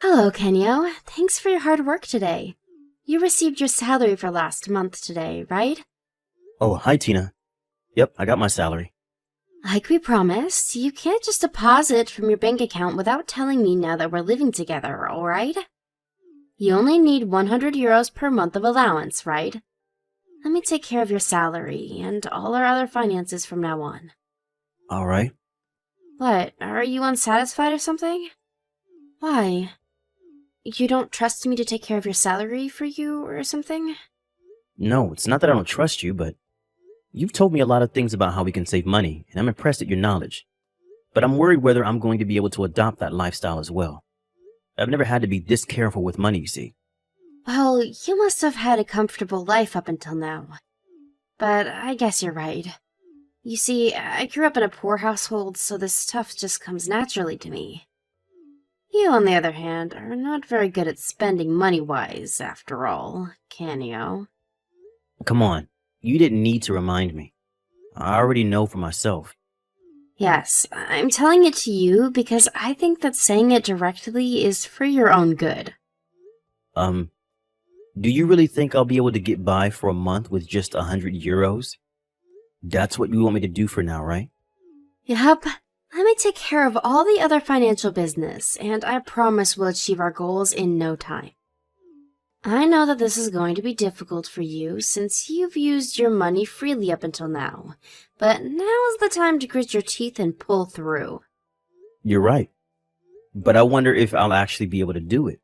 Hello, Kenyo. Thanks for your hard work today. You received your salary for last month today, right? Oh, hi, Tina. Yep, I got my salary. Like we promised, you can't just deposit from your bank account without telling me now that we're living together, alright? You only need 100 euros per month of allowance, right? Let me take care of your salary and all our other finances from now on. All right. What, are you unsatisfied or something? Why? You don't trust me to take care of your salary for you or something? No, it's not that I don't trust you, but you've told me a lot of things about how we can save money, and I'm impressed at your knowledge. But I'm worried whether I'm going to be able to adopt that lifestyle as well. I've never had to be this careful with money, you see. Well, you must have had a comfortable life up until now. But I guess you're right. You see, I grew up in a poor household, so this stuff just comes naturally to me. You, on the other hand, are not very good at spending money-wise, after all, can you? Come on, you didn't need to remind me. I already know for myself. Yes, I'm telling it to you because I think that saying it directly is for your own good. Do you really think I'll be able to get by for a month with just 100 euros? That's what you want me to do for now, right? Yup. Let me take care of all the other financial business, and I promise we'll achieve our goals in no time. I know that this is going to be difficult for you since you've used your money freely up until now, but now is the time to grit your teeth and pull through. You're right. But I wonder if I'll actually be able to do it.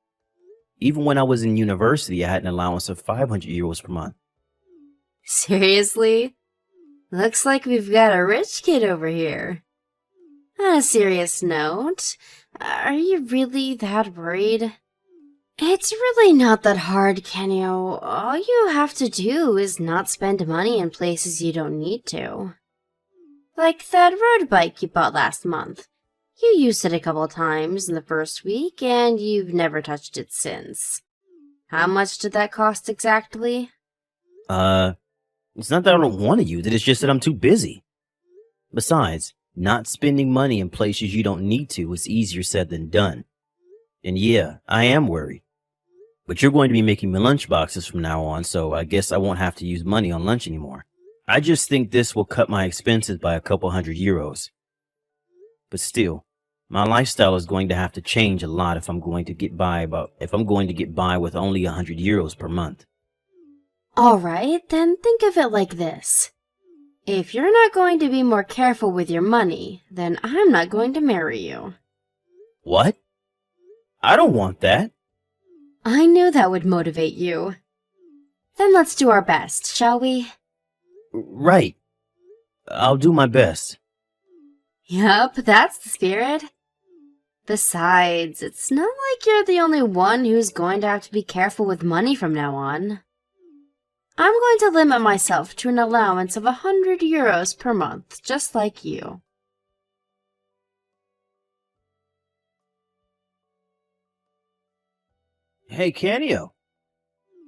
Even when I was in university, I had an allowance of 500 euros per month. Seriously? Looks like we've got a rich kid over here. On a serious note, are you really that worried? It's really not that hard, Kenyo. All you have to do is not spend money in places you don't need to. Like that road bike you bought last month. You used it a couple times in the first week, and you've never touched it since. How much did that cost exactly? It's not that I don't want to use it, it's just that I'm too busy. Besides, not spending money in places you don't need to is easier said than done. And yeah, I am worried. But you're going to be making me lunch boxes from now on, so I guess I won't have to use money on lunch anymore. I just think this will cut my expenses by a couple hundred euros. But still, my lifestyle is going to have to change a lot if I'm going to get by with only 100 euros per month. Alright, then think of it like this. If you're not going to be more careful with your money, then I'm not going to marry you. What? I don't want that. I knew that would motivate you. Then let's do our best, shall we? Right. I'll do my best. Yup, that's the spirit. Besides, it's not like you're the only one who's going to have to be careful with money from now on. I'm going to limit myself to an allowance of 100 euros per month, just like you. Hey, Canio.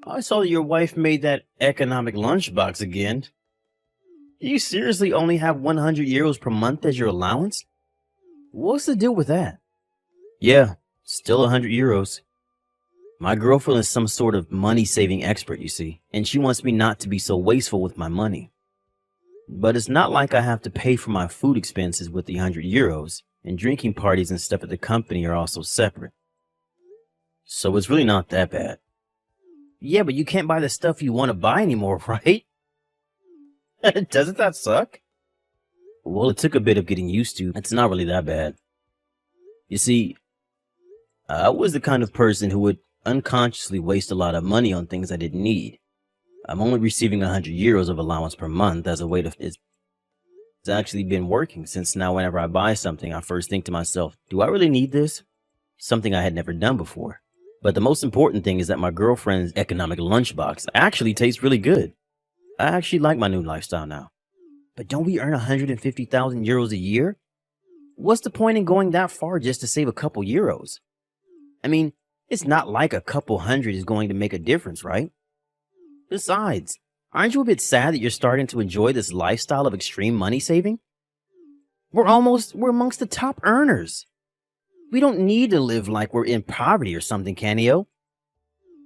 I saw that your wife made that economic lunchbox again. You seriously only have 100 euros per month as your allowance? What's the deal with that? Yeah, still 100 euros. My girlfriend is some sort of money-saving expert, you see, and she wants me not to be so wasteful with my money. But it's not like I have to pay for my food expenses with the 100 euros, and drinking parties and stuff at the company are also separate. So it's really not that bad. Yeah, but you can't buy the stuff you want to buy anymore, right? Doesn't that suck? Well, it took a bit of getting used to. It's not really that bad. You see, I was the kind of person who would unconsciously waste a lot of money on things I didn't need. I'm only receiving 100 euros of allowance per month as a way to... It's actually been working since now whenever I buy something, I first think to myself, do I really need this? Something I had never done before. But the most important thing is that my girlfriend's economic lunchbox actually tastes really good. I actually like my new lifestyle now. But don't we earn 150,000 euros a year? What's the point in going that far just to save a couple euros? I mean, it's not like a couple hundred is going to make a difference, right? Besides, aren't you a bit sad that you're starting to enjoy this lifestyle of extreme money saving? We're amongst the top earners. We don't need to live like we're in poverty or something, Canio.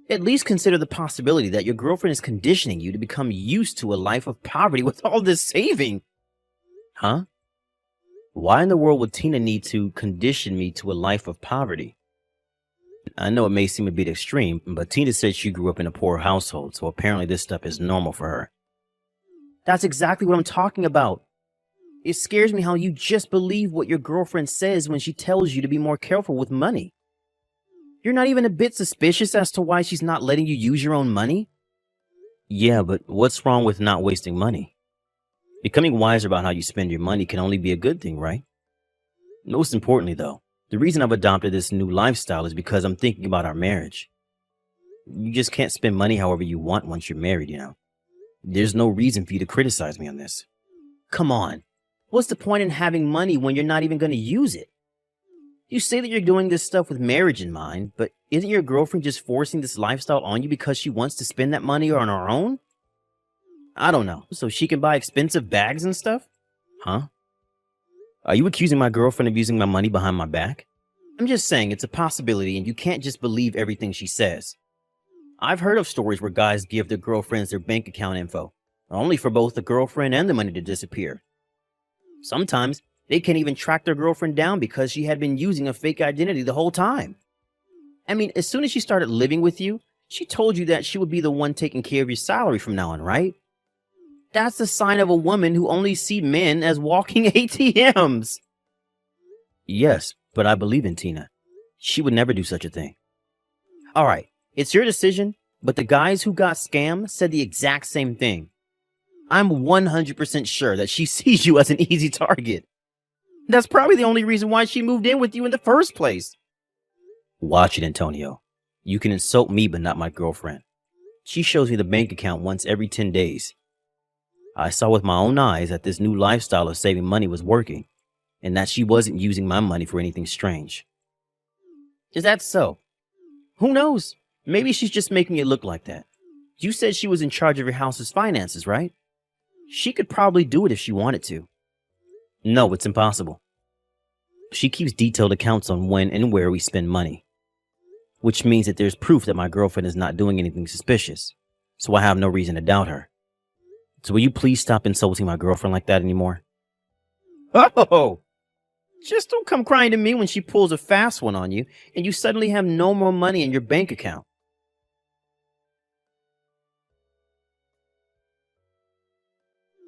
At least consider the possibility that your girlfriend is conditioning you to become used to a life of poverty with all this saving. Huh? Why in the world would Tina need to condition me to a life of poverty? I know it may seem a bit extreme, but Tina said she grew up in a poor household, so apparently this stuff is normal for her. That's exactly what I'm talking about. It scares me how you just believe what your girlfriend says when she tells you to be more careful with money. You're not even a bit suspicious as to why she's not letting you use your own money? Yeah, but what's wrong with not wasting money? Becoming wiser about how you spend your money can only be a good thing, right? Most importantly, though, the reason I've adopted this new lifestyle is because I'm thinking about our marriage. You just can't spend money however you want once you're married, you know. There's no reason for you to criticize me on this. Come on. What's the point in having money when you're not even going to use it? You say that you're doing this stuff with marriage in mind, but isn't your girlfriend just forcing this lifestyle on you because she wants to spend that money on her own? I don't know. So she can buy expensive bags and stuff? Huh? Are you accusing my girlfriend of using my money behind my back? I'm just saying it's a possibility and you can't just believe everything she says. I've heard of stories where guys give their girlfriends their bank account info, only for both the girlfriend and the money to disappear. Sometimes they can't even track their girlfriend down because she had been using a fake identity the whole time. I mean, as soon as she started living with you, she told you that she would be the one taking care of your salary from now on, right? That's the sign of a woman who only sees men as walking ATMs. Yes, but I believe in Tina. She would never do such a thing. All right, it's your decision, but the guys who got scammed said the exact same thing. I'm 100% sure that she sees you as an easy target. That's probably the only reason why she moved in with you in the first place. Watch it, Antonio. You can insult me, but not my girlfriend. She shows me the bank account once every 10 days. I saw with my own eyes that this new lifestyle of saving money was working, and that she wasn't using my money for anything strange. Is that so? Who knows? Maybe she's just making it look like that. You said she was in charge of your house's finances, right? She could probably do it if she wanted to. No, it's impossible. She keeps detailed accounts on when and where we spend money, which means that there's proof that my girlfriend is not doing anything suspicious, so I have no reason to doubt her. So will you please stop insulting my girlfriend like that anymore? Oh! Just don't come crying to me when she pulls a fast one on you and you suddenly have no more money in your bank account.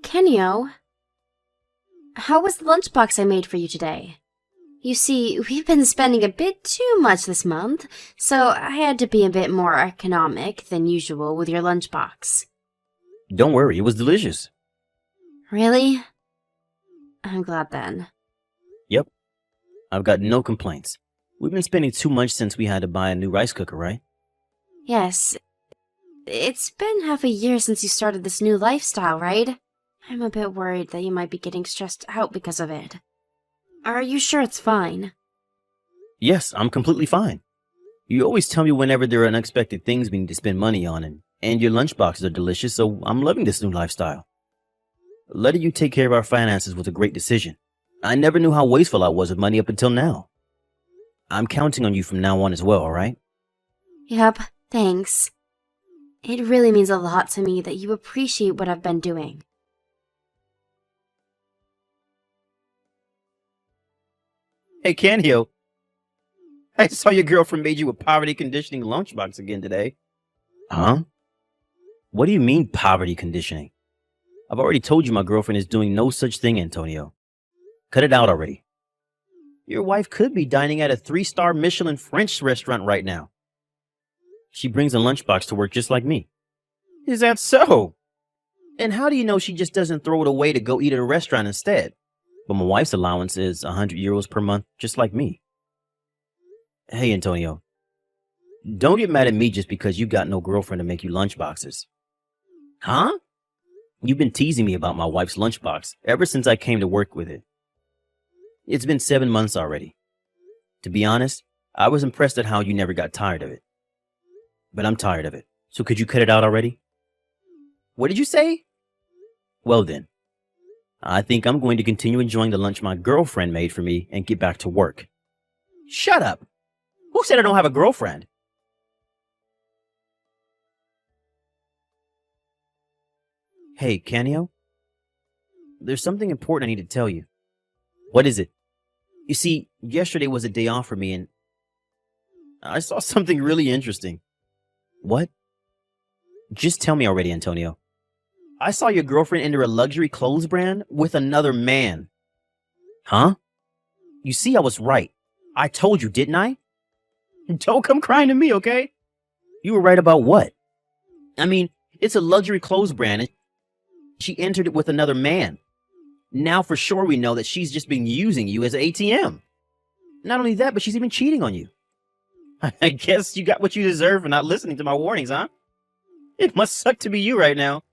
Kenyo, how was the lunchbox I made for you today? You see, we've been spending a bit too much this month, so I had to be a bit more economic than usual with your lunchbox. Don't worry, it was delicious. Really? I'm glad then. Yep, I've got no complaints. We've been spending too much since we had to buy a new rice cooker, right? Yes. It's been half a year since you started this new lifestyle, right? I'm a bit worried that you might be getting stressed out because of it. Are you sure it's fine? Yes, I'm completely fine. You always tell me whenever there are unexpected things we need to spend money on, and your lunchboxes are delicious, so I'm loving this new lifestyle. Letting you take care of our finances was a great decision. I never knew how wasteful I was with money up until now. I'm counting on you from now on as well, alright? Yep, thanks. It really means a lot to me that you appreciate what I've been doing. Hey, Canio. I saw your girlfriend made you a poverty conditioning lunchbox again today. Huh? What do you mean poverty conditioning? I've already told you my girlfriend is doing no such thing, Antonio. Cut it out already. Your wife could be dining at a 3-star Michelin French restaurant right now. She brings a lunchbox to work just like me. Is that so? And how do you know she just doesn't throw it away to go eat at a restaurant instead? But my wife's allowance is 100 euros per month, just like me. Hey, Antonio. Don't get mad at me just because you got no girlfriend to make you lunchboxes. Huh? You've been teasing me about my wife's lunchbox ever since I came to work with it. It's been 7 months already. To be honest, I was impressed at how you never got tired of it. But I'm tired of it, so could you cut it out already? What did you say? Well then, I think I'm going to continue enjoying the lunch my girlfriend made for me and get back to work. Shut up. Who said I don't have a girlfriend? Hey, Canio, there's something important I need to tell you. What is it? You see, yesterday was a day off for me and I saw something really interesting. What? Just tell me already, Antonio. I saw your girlfriend enter a luxury clothes brand with another man. Huh? You see, I was right. I told you, didn't I? Don't come crying to me, okay? You were right about what? I mean, it's a luxury clothes brand and she entered it with another man. Now for sure we know that she's just been using you as an ATM. Not only that, but she's even cheating on you. I guess you got what you deserve for not listening to my warnings, huh? It must suck to be you right now.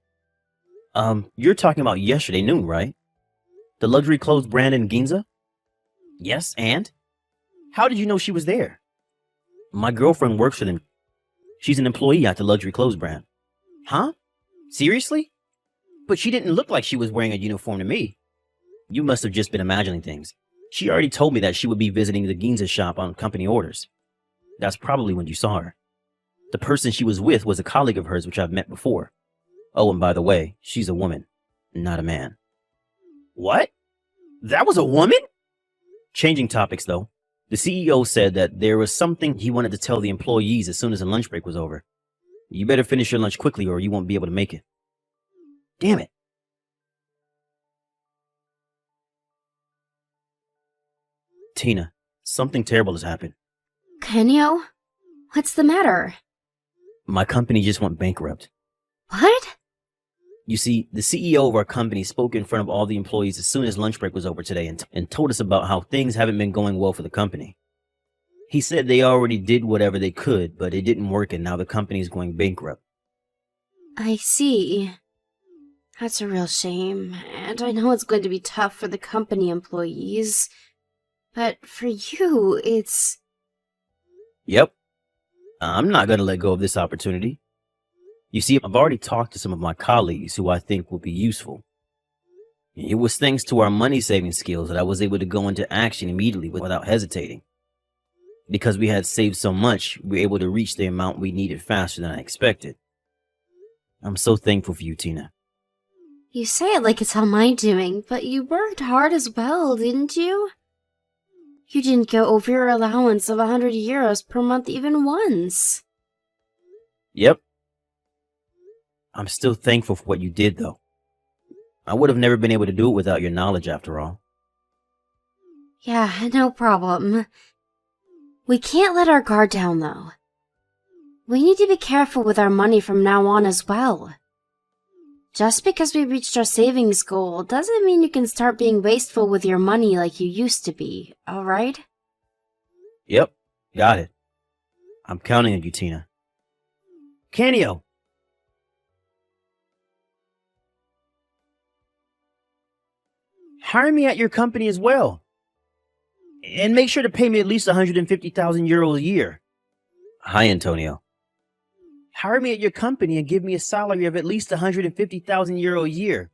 You're talking about yesterday noon, right? The luxury clothes brand in Ginza? Yes, and? How did you know she was there? My girlfriend works for them. She's an employee at the luxury clothes brand. Huh? Seriously? But she didn't look like she was wearing a uniform to me. You must have just been imagining things. She already told me that she would be visiting the Ginza shop on company orders. That's probably when you saw her. The person she was with was a colleague of hers which I've met before. Oh, and by the way, she's a woman, not a man. What? That was a woman? Changing topics, though. The CEO said that there was something he wanted to tell the employees as soon as the lunch break was over. You better finish your lunch quickly or you won't be able to make it. Damn it. Tina, something terrible has happened. Kenyo? What's the matter? My company just went bankrupt. What? You see, the CEO of our company spoke in front of all the employees as soon as lunch break was over today and told us about how things haven't been going well for the company. He said they already did whatever they could, but it didn't work and now the company is going bankrupt. I see. That's a real shame, and I know it's going to be tough for the company employees. But for you, it's... Yep. I'm not going to let go of this opportunity. You see, I've already talked to some of my colleagues who I think will be useful. It was thanks to our money-saving skills that I was able to go into action immediately without hesitating. Because we had saved so much, we were able to reach the amount we needed faster than I expected. I'm so thankful for you, Tina. You say it like it's all my doing, but you worked hard as well, didn't you? You didn't go over your allowance of 100 euros per month even once. Yep. I'm still thankful for what you did, though. I would have never been able to do it without your knowledge, after all. Yeah, no problem. We can't let our guard down, though. We need to be careful with our money from now on as well. Just because we reached our savings goal doesn't mean you can start being wasteful with your money like you used to be, alright? Yep, got it. I'm counting on you, Tina. Canio! Hire me at your company as well. And make sure to pay me at least 150,000 euros a year. Hi, Antonio. Hire me at your company and give me a salary of at least 150,000 euro a year.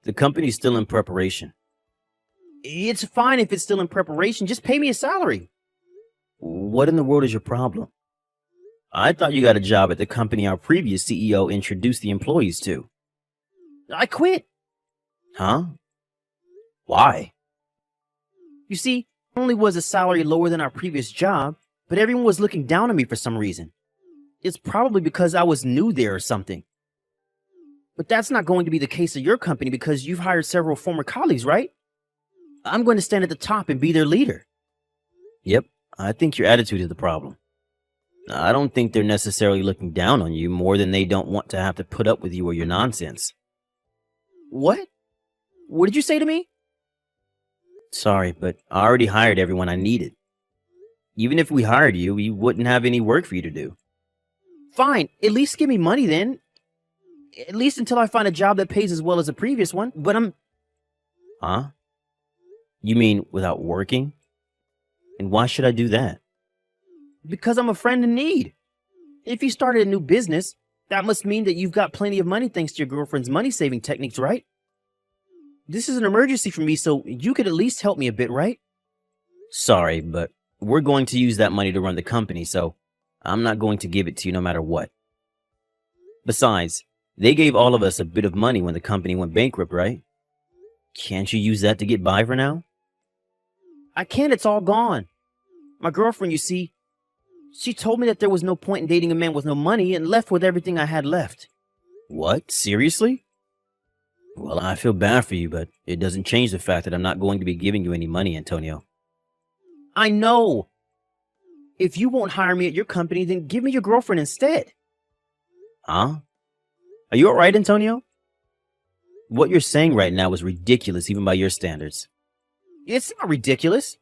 The company's still in preparation. It's fine if it's still in preparation. Just pay me a salary. What in the world is your problem? I thought you got a job at the company our previous CEO introduced the employees to. I quit. Huh? Why? You see, not only was the salary lower than our previous job, but everyone was looking down on me for some reason. It's probably because I was new there or something. But that's not going to be the case at your company because you've hired several former colleagues, right? I'm going to stand at the top and be their leader. Yep, I think your attitude is the problem. I don't think they're necessarily looking down on you more than they don't want to have to put up with you or your nonsense. What? What did you say to me? Sorry, but I already hired everyone I needed. Even if we hired you, we wouldn't have any work for you to do. Fine, at least give me money then. At least until I find a job that pays as well as the previous one, but Huh? You mean without working? And why should I do that? Because I'm a friend in need. If you started a new business, that must mean that you've got plenty of money thanks to your girlfriend's money-saving techniques, right? This is an emergency for me, so you could at least help me a bit, right? Sorry, but We're going to use that money to run the company, so I'm not going to give it to you no matter what. Besides, they gave all of us a bit of money when the company went bankrupt, right? Can't you use that to get by for now? I can't, it's all gone. My girlfriend, you see, she told me that there was no point in dating a man with no money and left with everything I had left. What? Seriously? Well, I feel bad for you, but it doesn't change the fact that I'm not going to be giving you any money, Antonio. I know. If you won't hire me at your company, then give me your girlfriend instead. Huh? Are you alright, Antonio? What you're saying right now is ridiculous even by your standards. It's not ridiculous.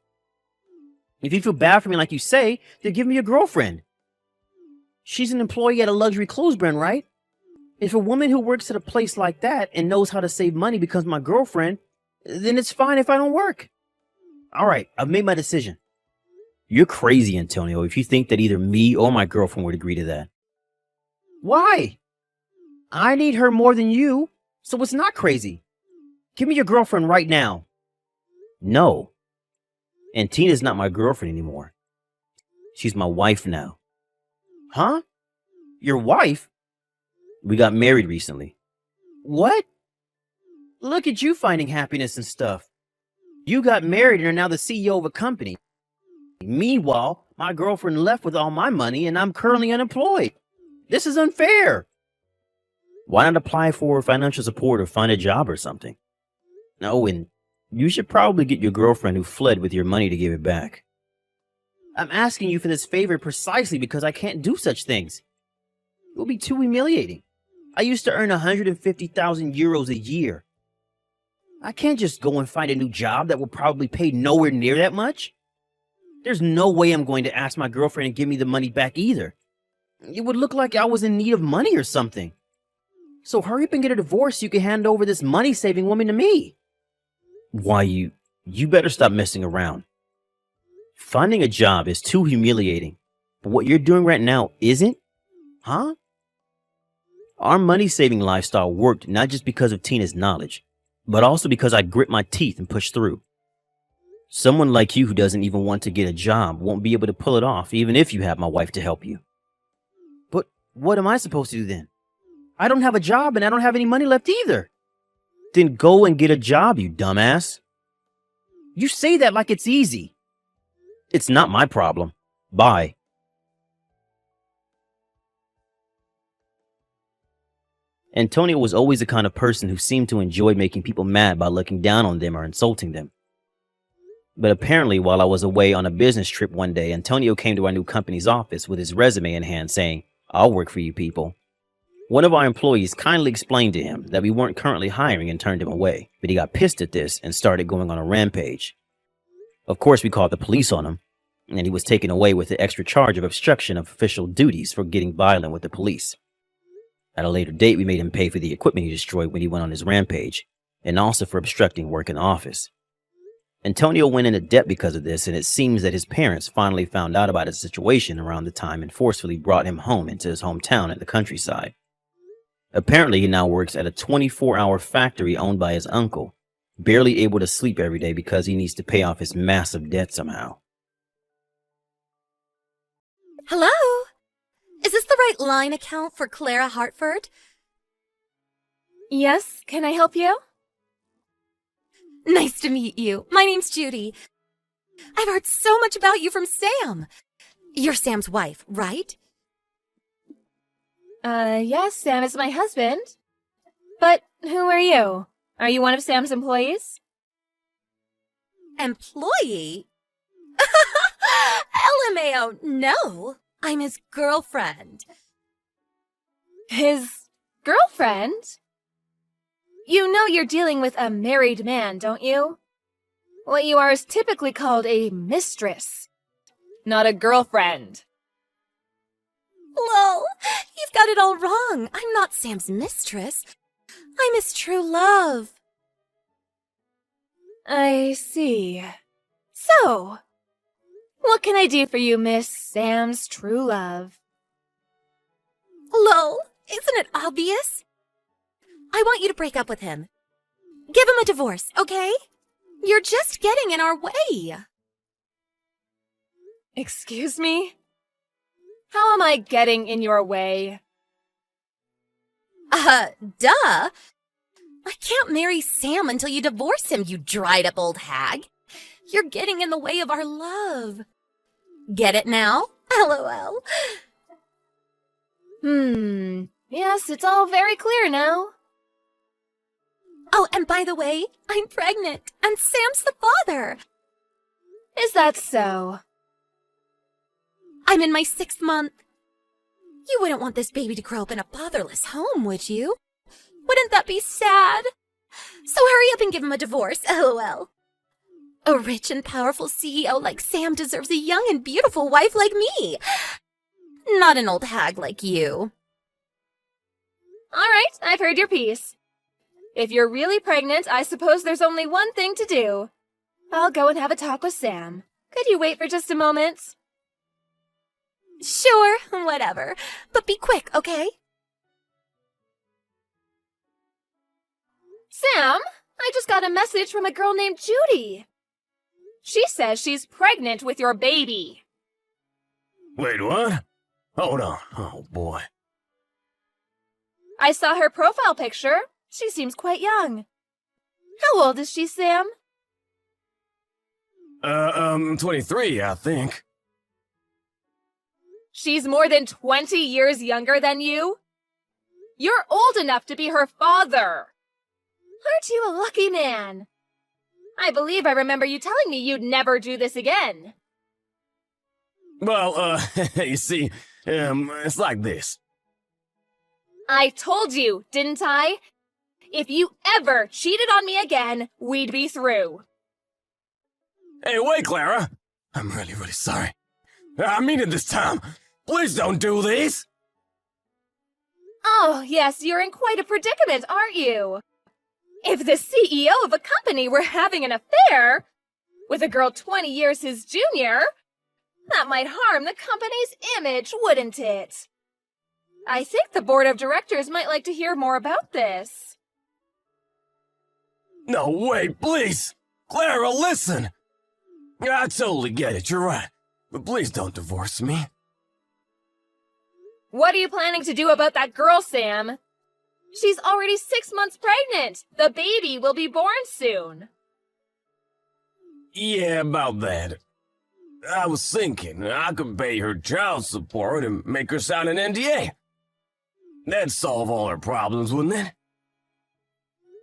If you feel bad for me like you say, then give me your girlfriend. She's an employee at a luxury clothes brand, right? If a woman who works at a place like that and knows how to save money becomes my girlfriend, then it's fine if I don't work. Alright, I've made my decision. You're crazy, Antonio, if you think that either me or my girlfriend would agree to that. Why? I need her more than you, so it's not crazy. Give me your girlfriend right now. No. And Tina's not my girlfriend anymore. She's my wife now. Huh? Your wife? We got married recently. What? Look at you finding happiness and stuff. You got married and are now the CEO of a company. Meanwhile, my girlfriend left with all my money and I'm currently unemployed. This is unfair. Why not apply for financial support or find a job or something? No, and you should probably get your girlfriend who fled with your money to give it back. I'm asking you for this favor precisely because I can't do such things. It will be too humiliating. I used to earn 150,000 euros a year. I can't just go and find a new job that will probably pay nowhere near that much. There's no way I'm going to ask my girlfriend to give me the money back either. It would look like I was in need of money or something. So hurry up and get a divorce so you can hand over this money-saving woman to me. Why, you better stop messing around. Finding a job is too humiliating. But what you're doing right now isn't? Huh? Our money-saving lifestyle worked not just because of Tina's knowledge, but also because I grit my teeth and push through. Someone like you who doesn't even want to get a job won't be able to pull it off even if you have my wife to help you. But what am I supposed to do then? I don't have a job and I don't have any money left either. Then go and get a job, you dumbass. You say that like it's easy. It's not my problem. Bye. Antonio was always the kind of person who seemed to enjoy making people mad by looking down on them or insulting them. But apparently, while I was away on a business trip one day, Antonio came to our new company's office with his resume in hand saying, "I'll work for you people." One of our employees kindly explained to him that we weren't currently hiring and turned him away, but he got pissed at this and started going on a rampage. Of course, we called the police on him, and he was taken away with the extra charge of obstruction of official duties for getting violent with the police. At a later date, we made him pay for the equipment he destroyed when he went on his rampage, and also for obstructing work in the office. Antonio went into debt because of this, and it seems that his parents finally found out about his situation around the time and forcefully brought him home into his hometown in the countryside. Apparently, he now works at a 24-hour factory owned by his uncle, barely able to sleep every day because he needs to pay off his massive debt somehow. Hello? Is this the right line account for Clara Hartford? Yes, can I help you? Nice to meet you. My name's Judy. I've heard so much about you from Sam. You're Sam's wife, right? Yes, Sam is my husband. But who are you? Are you one of Sam's employees? Employee? LMAO, no. I'm his girlfriend. His girlfriend? You know you're dealing with a married man, don't you? What you are is typically called a mistress, not a girlfriend. Lol, you've got it all wrong. I'm not Sam's mistress. I'm his true love. I see. So, what can I do for you, Miss Sam's true love? Lol, isn't it obvious? I want you to break up with him. Give him a divorce, okay? You're just getting in our way. Excuse me? How am I getting in your way? Duh. I can't marry Sam until you divorce him, you dried up old hag. You're getting in the way of our love. Get it now? LOL. Yes, it's all very clear now. Oh, and by the way, I'm pregnant, and Sam's the father. Is that so? I'm in my 6th month. You wouldn't want this baby to grow up in a fatherless home, would you? Wouldn't that be sad? So hurry up and give him a divorce, LOL. A rich and powerful CEO like Sam deserves a young and beautiful wife like me. Not an old hag like you. All right, I've heard your piece. If you're really pregnant, I suppose there's only one thing to do. I'll go and have a talk with Sam. Could you wait for just a moment? Sure, whatever. But be quick, okay? Sam, I just got a message from a girl named Judy. She says she's pregnant with your baby. Wait, what? Hold on. Oh, boy. I saw her profile picture. She seems quite young. How old is she, Sam? 23, I think. She's more than 20 years younger than you? You're old enough to be her father. Aren't you a lucky man? I believe I remember you telling me you'd never do this again. Well, you see, it's like this. I told you, didn't I? If you ever cheated on me again, we'd be through. Hey, wait, Clara. I'm really, really sorry. I mean it this time. Please don't do this. Oh, yes, you're in quite a predicament, aren't you? If the CEO of a company were having an affair with a girl 20 years his junior, that might harm the company's image, wouldn't it? I think the board of directors might like to hear more about this. No, wait, please. Clara, listen. I totally get it, you're right. But please don't divorce me. What are you planning to do about that girl, Sam? She's already 6 months pregnant. The baby will be born soon. Yeah, about that. I was thinking I could pay her child support and make her sign an NDA. That'd solve all her problems, wouldn't it?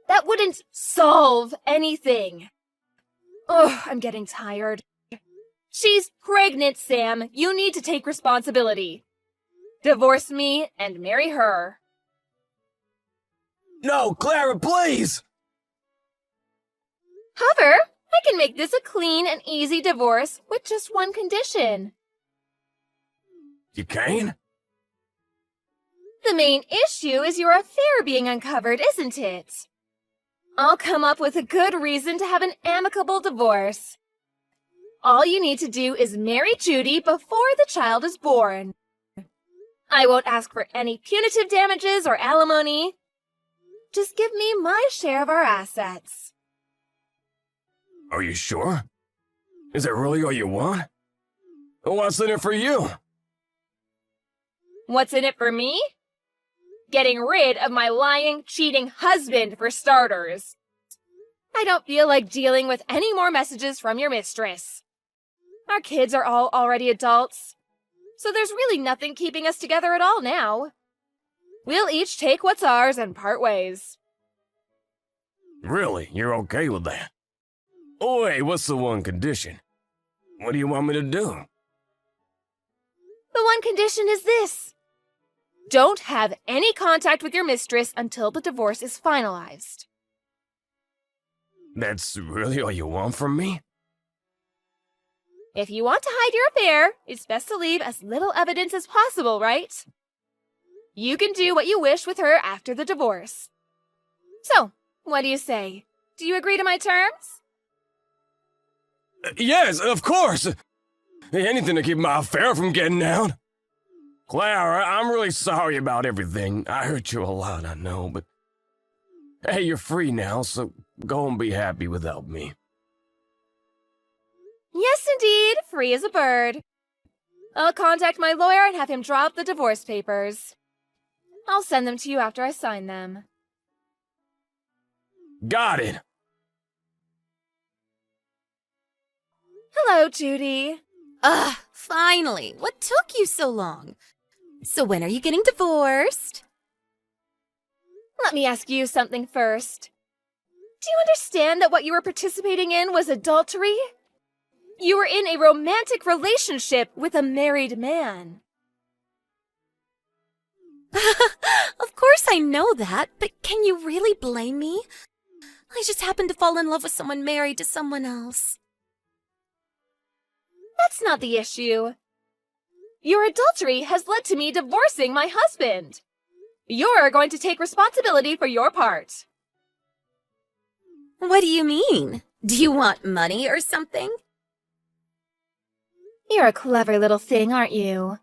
That wouldn't solve anything. Ugh, I'm getting tired. She's pregnant, Sam. You need to take responsibility. Divorce me and marry her. No, Clara, please! However, I can make this a clean and easy divorce with just one condition. You can? The main issue is your affair being uncovered, isn't it? I'll come up with a good reason to have an amicable divorce. All you need to do is marry Judy before the child is born. I won't ask for any punitive damages or alimony. Just give me my share of our assets. Are you sure? Is that really all you want? What's in it for you? What's in it for me? Getting rid of my lying, cheating husband, for starters. I don't feel like dealing with any more messages from your mistress. Our kids are all already adults, so there's really nothing keeping us together at all now. We'll each take what's ours and part ways. Really? You're okay with that? Oh, wait, what's the one condition? What do you want me to do? The one condition is this. Don't have any contact with your mistress until the divorce is finalized. That's really all you want from me? If you want to hide your affair, it's best to leave as little evidence as possible, right? You can do what you wish with her after the divorce. So, what do you say? Do you agree to my terms? Yes, of course! Anything to keep my affair from getting out. Clara, I'm really sorry about everything. I hurt you a lot, I know, but... Hey, you're free now, so go and be happy without me. Yes, indeed. Free as a bird. I'll contact my lawyer and have him draw up the divorce papers. I'll send them to you after I sign them. Got it. Hello, Judy. Finally. What took you so long? So when are you getting divorced? Let me ask you something first. Do you understand that what you were participating in was adultery? You were in a romantic relationship with a married man. Of course I know that, but can you really blame me? I just happened to fall in love with someone married to someone else. That's not the issue. Your adultery has led to me divorcing my husband. You're going to take responsibility for your part. What do you mean? Do you want money or something? You're a clever little thing, aren't you?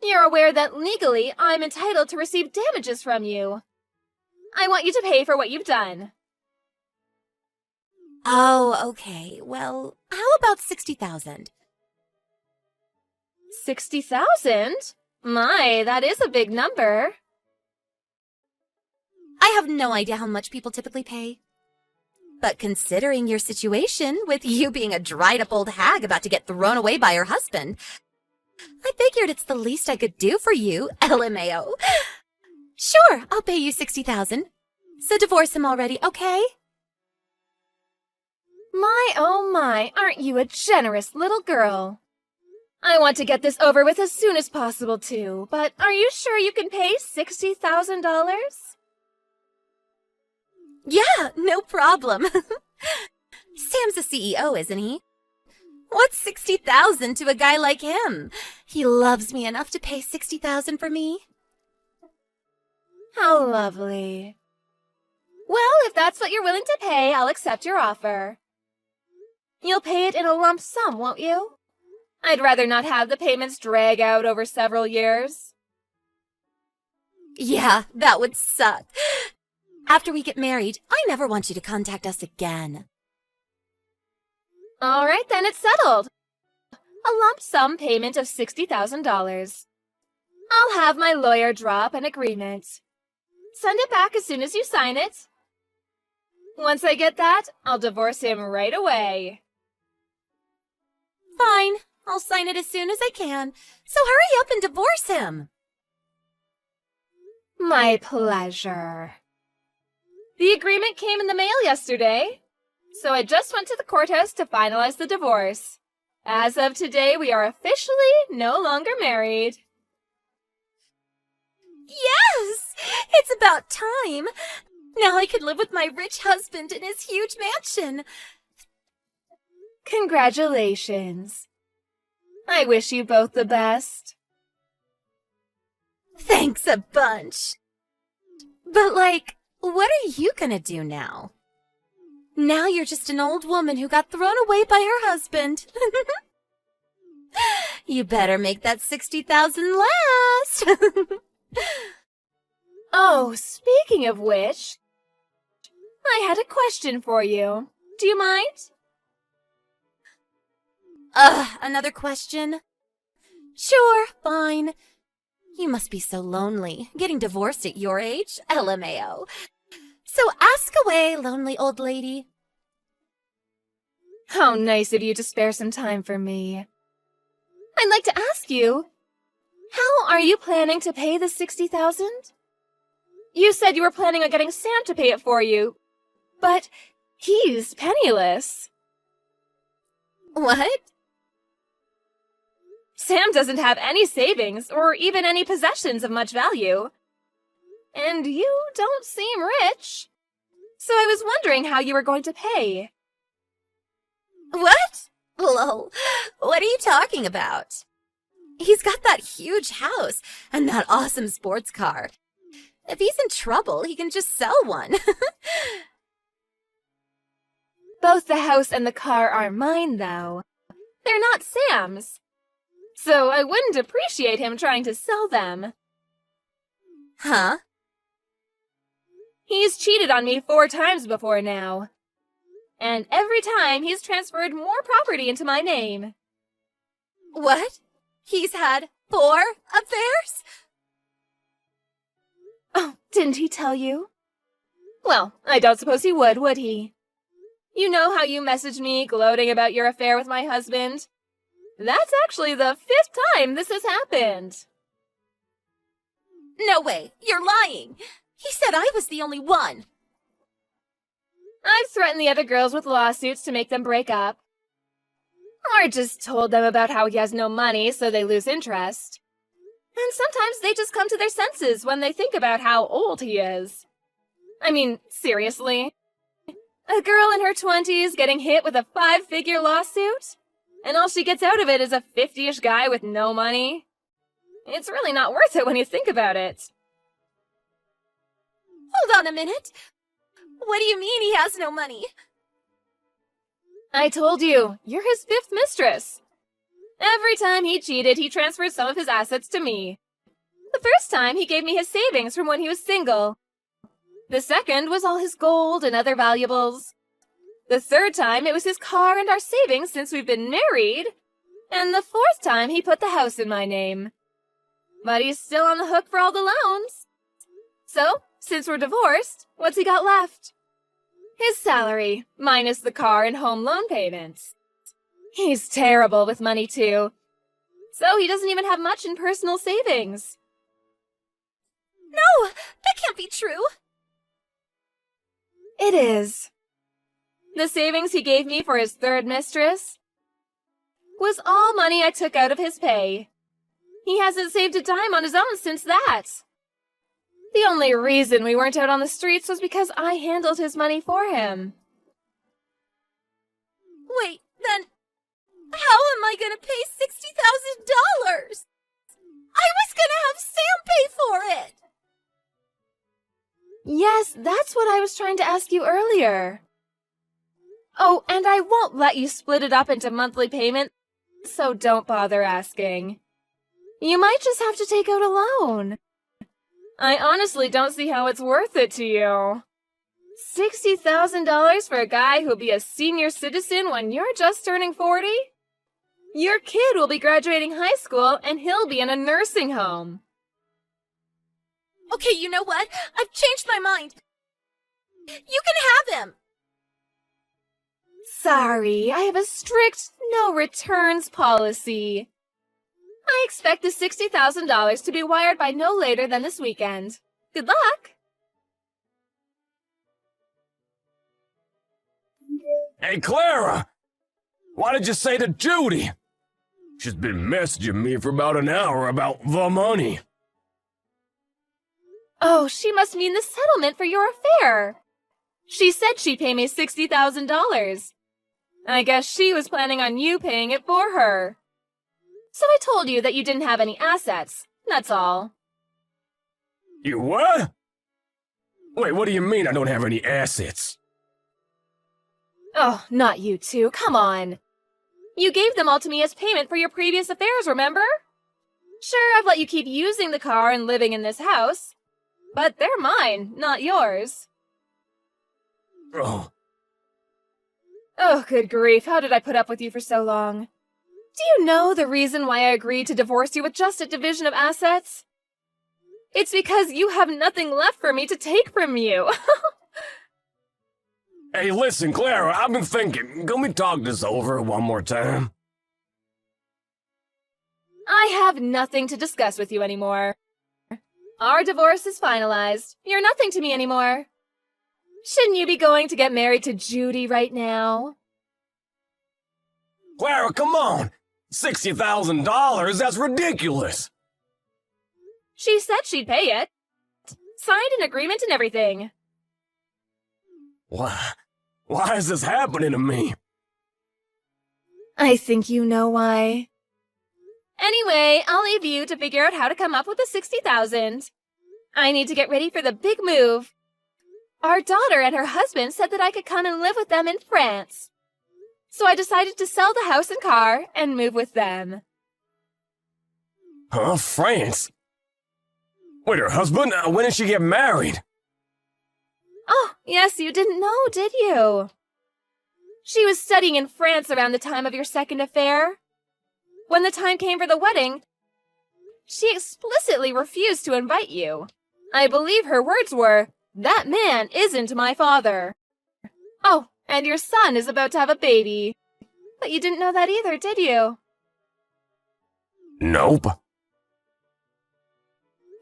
You're aware that legally I'm entitled to receive damages from you. I want you to pay for what you've done. Oh, okay. Well, how about 60,000? 60,000? My, that is a big number. I have no idea how much people typically pay. But considering your situation, with you being a dried-up old hag about to get thrown away by her husband, I figured it's the least I could do for you, LMAO. Sure, I'll pay you 60,000. So divorce him already, okay? My, oh my, aren't you a generous little girl? I want to get this over with as soon as possible, too, but are you sure you can pay $60,000? Yeah, no problem. Sam's a CEO, isn't he? What's 60,000 to a guy like him? He loves me enough to pay 60,000 for me. How lovely. Well, if that's what you're willing to pay, I'll accept your offer. You'll pay it in a lump sum, won't you? I'd rather not have the payments drag out over several years. Yeah, that would suck. After we get married, I never want you to contact us again. All right, then it's settled. A lump sum payment of $60,000. I'll have my lawyer draw up an agreement. Send it back as soon as you sign it. Once I get that, I'll divorce him right away. Fine, I'll sign it as soon as I can. So hurry up and divorce him. My pleasure. The agreement came in the mail yesterday, so I just went to the courthouse to finalize the divorce. As of today, we are officially no longer married. Yes! It's about time. Now I can live with my rich husband in his huge mansion. Congratulations. I wish you both the best. Thanks a bunch. But what are you gonna do now? Now you're just an old woman who got thrown away by her husband. You better make that 60,000 last. Oh, speaking of which, I had a question for you. Do you mind? Another question? Sure, fine. You must be so lonely, getting divorced at your age, LMAO. So ask away, lonely old lady. How nice of you to spare some time for me. I'd like to ask you, how are you planning to pay the 60,000? You said you were planning on getting Sam to pay it for you, but he's penniless. What? Sam doesn't have any savings or even any possessions of much value. And you don't seem rich. So I was wondering how you were going to pay. What? Lol, what are you talking about? He's got that huge house and that awesome sports car. If he's in trouble, he can just sell one. Both the house and the car are mine, though. They're not Sam's. So I wouldn't appreciate him trying to sell them. Huh? He's cheated on me 4 times before now. And every time he's transferred more property into my name. What? He's had 4 affairs? Oh, didn't he tell you? Well, I don't suppose he would he? You know how you messaged me gloating about your affair with my husband? That's actually the 5th time this has happened. No way, you're lying. He said I was the only one. I've threatened the other girls with lawsuits to make them break up. Or just told them about how he has no money, so they lose interest. And sometimes they just come to their senses when they think about how old he is. I mean, seriously? A girl in her 20s getting hit with a 5-figure lawsuit? And all she gets out of it is a 50-ish guy with no money? It's really not worth it when you think about it. Hold on a minute. What do you mean he has no money? I told you, you're his 5th mistress. Every time he cheated, he transferred some of his assets to me. The first time, he gave me his savings from when he was single. The second was all his gold and other valuables. The third time, it was his car and our savings since we've been married. And the 4th time, he put the house in my name. But he's still on the hook for all the loans. So, since we're divorced, what's he got left? His salary, minus the car and home loan payments. He's terrible with money, too. So he doesn't even have much in personal savings. No, that can't be true. It is. The savings he gave me for his 3rd mistress was all money I took out of his pay. He hasn't saved a dime on his own since that. The only reason we weren't out on the streets was because I handled his money for him. Wait, then how am I gonna pay $60,000? I was gonna have Sam pay for it. Yes, that's what I was trying to ask you earlier. Oh, and I won't let you split it up into monthly payments, so don't bother asking. You might just have to take out a loan. I honestly don't see how it's worth it to you. $60,000 for a guy who'll be a senior citizen when you're just turning 40? Your kid will be graduating high school and he'll be in a nursing home. Okay, you know what? I've changed my mind. You can have him. Sorry, I have a strict no returns policy. I expect the $60,000 to be wired by no later than this weekend. Good luck! Hey, Clara! Why did you say to Judy? She's been messaging me for about an hour about the money. Oh, she must mean the settlement for your affair. She said she'd pay me $60,000. I guess she was planning on you paying it for her. So I told you that you didn't have any assets. That's all. You what? Wait, what do you mean I don't have any assets? Oh, not you two. Come on. You gave them all to me as payment for your previous affairs, remember? Sure, I've let you keep using the car and living in this house. But they're mine, not yours. Oh, Oh, good grief. How did I put up with you for so long? Do you know the reason why I agreed to divorce you with just a division of assets? It's because you have nothing left for me to take from you. hey, listen, Clara, I've been thinking. Can we talk this over one more time? I have nothing to discuss with you anymore. Our divorce is finalized. You're nothing to me anymore. Shouldn't you be going to get married to Judy right now? Clara, come on! $60,000? That's ridiculous! She said she'd pay it. Signed an agreement and everything. Why is this happening to me? I think you know why. Anyway, I'll leave you to figure out how to come up with the $60,000. I need to get ready for the big move. Our daughter and her husband said that I could come and live with them in France. So I decided to sell the house and car and move with them. Huh? France? Wait, her husband? When did she get married? Oh, yes, you didn't know, did you? She was studying in France around the time of your second affair. when the time came for the wedding, she explicitly refused to invite you. I believe her words were, "That man isn't my father." Oh, and your son is about to have a baby. But you didn't know that either, did you? Nope.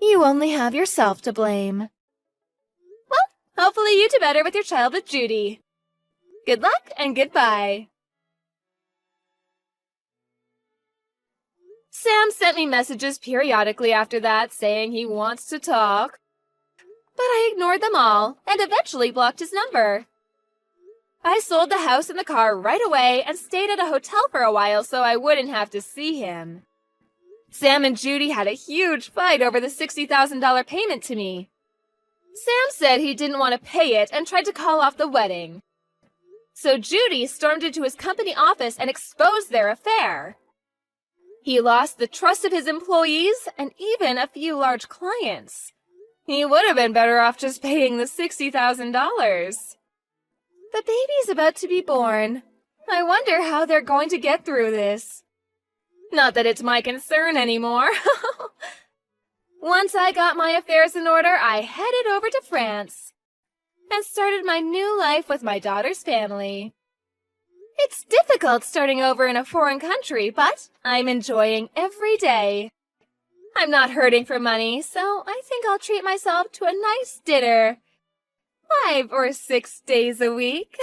You only have yourself to blame. Well, hopefully you do better with your child with Judy. Good luck and goodbye. Sam sent me messages periodically after that saying he wants to talk, but I ignored them all and eventually blocked his number. I sold the house and the car right away and stayed at a hotel for a while so I wouldn't have to see him. Sam and Judy had a huge fight over the $60,000 payment to me. Sam said he didn't want to pay it and tried to call off the wedding. So Judy stormed into his company office and exposed their affair. He lost the trust of his employees and even a few large clients. He would have been better off just paying the $60,000. The baby's about to be born. I wonder how they're going to get through this. Not that it's my concern anymore. Once I got my affairs in order, I headed over to France and started my new life with my daughter's family. It's difficult starting over in a foreign country, but I'm enjoying every day. I'm not hurting for money, so I think I'll treat myself to a nice dinner 5 or 6 days a week.